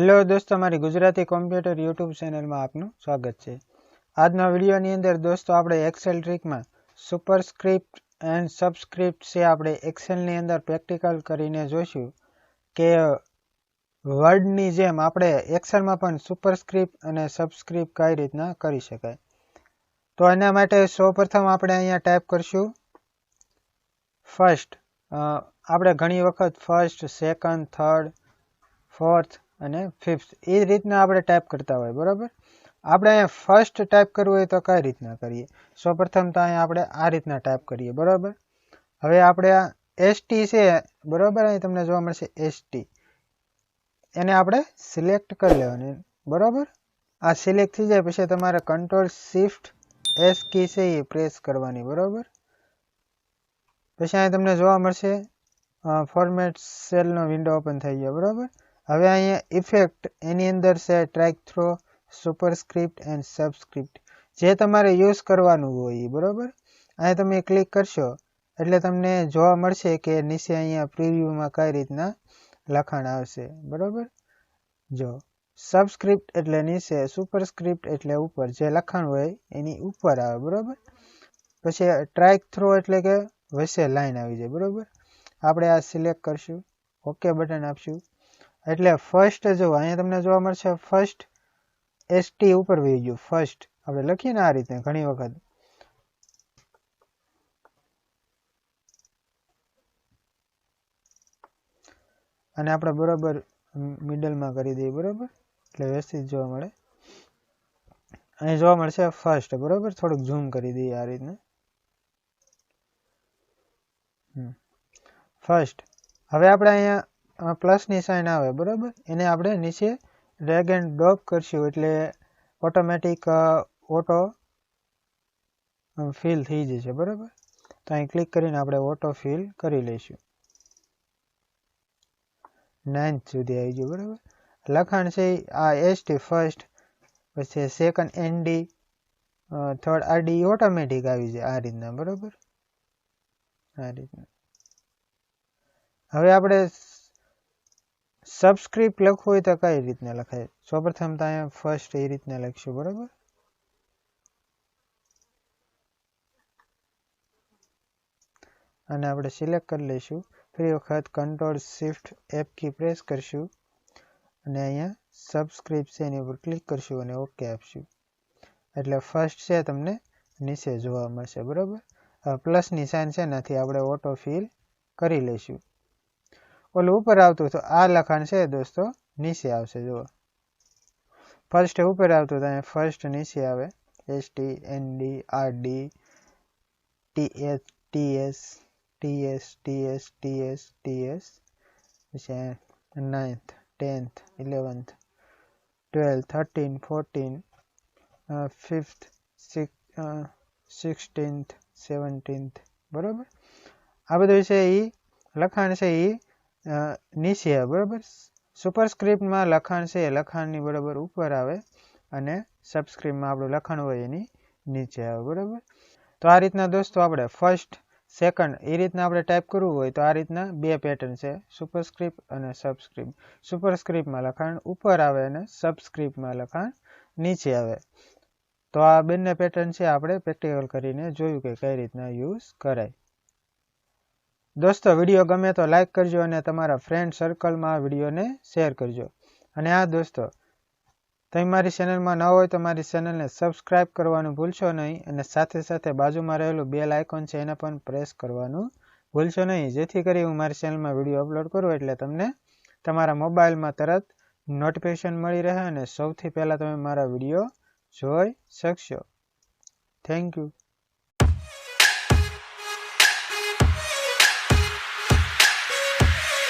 Hello દોસ્તો, મારી Gujarati computer YouTube ચેનલમાં આપનું સ્વાગત છે। આજના વિડીયોની અંદર દોસ્તો આપણે એક્સેલ ટ્રીકમાં સુપરસ્ક્રિપ્ટ એન્ડ સબસ્ક્રિપ્ટ છે આપણે એક્સેલની અંદર પ્રેક્ટિકલ કરીને જોઈશું કે વર્ડની જેમ આપણે એક્સેલમાં પણ સુપરસ્ક્રિપ્ટ અને સબસ્ક્રિપ્ટ કઈ રીતના કરી શકાય। તો એના માટે સૌપ્રથમ આપણે અહીંયા ટાઈપ કરશું ફર્સ્ટ। આપણે ઘણી વખત ફર્સ્ટ, સેકન્ડ, થર્ડ, ફોર્થ અને ફિફ્થ એ રીતના આપણે ટાઈપ કરતા હોય, બરાબર। આપણે અહીંયા ફર્સ્ટ ટાઈપ કરવું હોય તો કઈ રીતના કરીએ? સૌપ્રથમ તો અહીંયા આપણે આ રીતના ટાઈપ કરીએ, બરાબર। હવે આપણે આ એસટી છે, બરાબર, અહીં તમને જોવા મળશે એસટી, એને આપણે સિલેક્ટ કરી લેવાની, બરાબર। આ સિલેક્ટ થઈ જાય પછી તમારે કંટ્રોલ શિફ્ટ એસ કી છે એ પ્રેસ કરવાની, બરાબર। પછી અહીં તમને જોવા મળશે ફોર્મેટ સેલનો વિન્ડો ઓપન થઈ ગયો, બરાબર। હવે અહીંયા ઇફેક્ટ એની અંદર છે track throw superscript and subscript, જે તમારે યુઝ કરવાનું હોય, બરાબર। અહીં તમે ક્લિક કરશો એટલે તમને જોવા મળશે કે નીચે અહીંયા પ્રિવ્યુમાં કઈ રીતના લખાણ આવશે, બરાબર। જો સબસ્ક્રિપ્ટ એટલે નીચે, સુપરસ્ક્રિપ્ટ એટલે ઉપર, જે લખાણ હોય એની ઉપર આવે, બરાબર। પછી ટ્રેક થ્રો એટલે કે વચ્ચે લાઈન આવી જાય, બરાબર। આપણે આ સિલેક્ટ કરશું, ઓકે બટન આપશું એટલે ફર્સ્ટ જો અહીંયા તમને જોવા મળશે ફર્સ્ટ એસટી ઉપર વહી ગયું, ફર્સ્ટ આપણે લખીએ ને આ રીતે ઘણી વખત, અને આપણે બરોબર મિડલમાં કરી દઈએ, બરોબર, એટલે વ્યવસ્થિત જોવા મળે। અહીં જોવા મળશે ફર્સ્ટ, બરોબર, થોડુંક ઝૂમ કરી દઈએ આ રીતના, ફર્સ્ટ। હવે આપણે અહીંયા પ્લસની સાઇન આવે, બરાબર, એને આપણે નીચે ડ્રેગ એન્ડ ડ્રોપ કરશું એટલે ઓટોમેટિક ઓટો ફિલ થઈ જશે, બરાબર। તો અહીં ક્લિક કરીને આપણે ઓટો ફિલ કરી લઈશું, 9th સુધી આવી ગયું, બરાબર। લખાણ છે આ એસટી ફર્સ્ટ, પછી second N D, third R D automatic આવી જાય આ રીતના, બરાબર, આ રીતના। હવે આપણે સબસ્ક્રિપ્ટ લખવું હોય તો કઈ રીતના લખાય? સૌપ્રથમ તો અહીંયા ફર્સ્ટ એ રીતના લખશું, બરાબર, અને આપણે સિલેક્ટ કરી લઈશું। ફરી વખત control shift F key press કરશું અને અહીંયા સબસ્ક્રિપ્ટ છે એની ઉપર ક્લિક કરશું અને ઓકે આપશું એટલે ફર્સ્ટ છે તમને નીચે જોવા મળશે, બરાબર। પ્લસની સાઇન છે નથી આપણે ઓટો ફિલ કરી લઈશું। ઓલું ઉપર આવતું તો આ લખાણ છે દોસ્તો નીચે આવશે, જુઓ ફર્સ્ટ ઉપર આવતું તો અહીંયા ફર્સ્ટ નીચે આવે, S T N D R D T S T S T S T S T S T S, પછી 9th 10th 11th 12th 13th 14th 5th 16th 17th, બરાબર। આ બધું છે એ લખાણ છે એ નીચે આવે, બરાબર। સુપરસ્ક્રિપ્ટમાં લખાણ છે એ લખાણની બરાબર ઉપર આવે અને સબસ્ક્રિપ્ટમાં આપણું લખાણ હોય એની નીચે આવે, બરાબર। તો આ રીતના દોસ્તો આપણે ફર્સ્ટ સેકન્ડ એ રીતના આપણે ટાઈપ કરવું હોય તો આ રીતના બે પેટર્ન છે, સુપરસ્ક્રિપ્ટ અને સબસ્ક્રિપ્ટ। સુપરસ્ક્રિપ્ટમાં લખાણ ઉપર આવે અને સબસ્ક્રિપ્ટમાં લખાણ નીચે આવે। તો આ બંને પેટર્ન છે આપણે પ્રેક્ટિકલ કરીને જોયું કે કઈ રીતના યુઝ કરાય। દોસ્તો વિડીયો ગમે તો લાઈક કરજો અને તમારા ફ્રેન્ડ સર્કલમાં આ વિડીયોને શેર કરજો। અને આ દોસ્તો તમે મારી ચેનલમાં ન હોય તો મારી ચેનલને સબસ્ક્રાઇબ કરવાનું ભૂલશો નહીં અને સાથે સાથે બાજુમાં રહેલું બેલ આઇકોન છે એને પણ પ્રેસ કરવાનું ભૂલશો નહીં, જેથી કરી હું મારી ચેનલમાં વિડીયો અપલોડ કરું એટલે તમને તમારા મોબાઈલમાં તરત નોટિફિકેશન મળી રહે અને સૌથી પહેલાં તમે મારા વિડીયો જોઈ શકશો। Thank you.